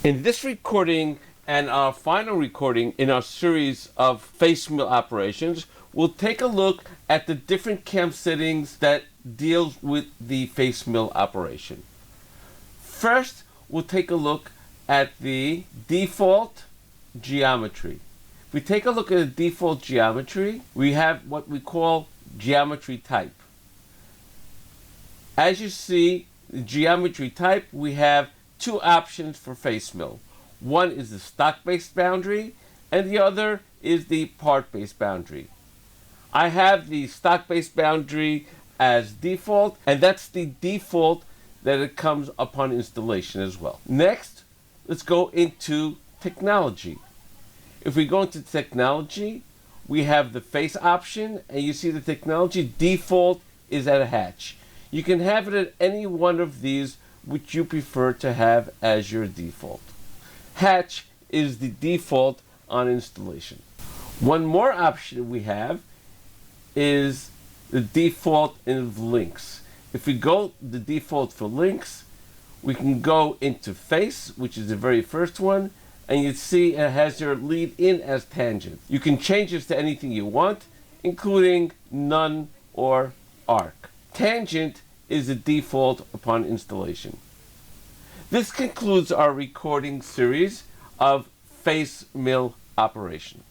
In this recording and our final recording in our series of face mill operations, we'll take a look at the different CAM settings that deal with the face mill operation. First, we'll take a look at the default geometry. If we take a look at the default geometry, we have what we call geometry type. As you see, the geometry type, we have two options for face mill. One is the stock-based boundary, and the other is the part-based boundary. I have the stock-based boundary as default, and that's the default that it comes upon installation as well. Next, let's go into technology. If we go into technology, we have the face option, and you see the technology default is at a hatch. You can have it at any one of these which you prefer to have as your default. Hatch is the default on installation. One more option we have is the default in links. If we go the default for links, we can go into face, which is the very first one, and you see it has your lead in as tangent. You can change this to anything you want, including none or arc. Tangent is the default upon installation. This concludes our recording series of face mill operation.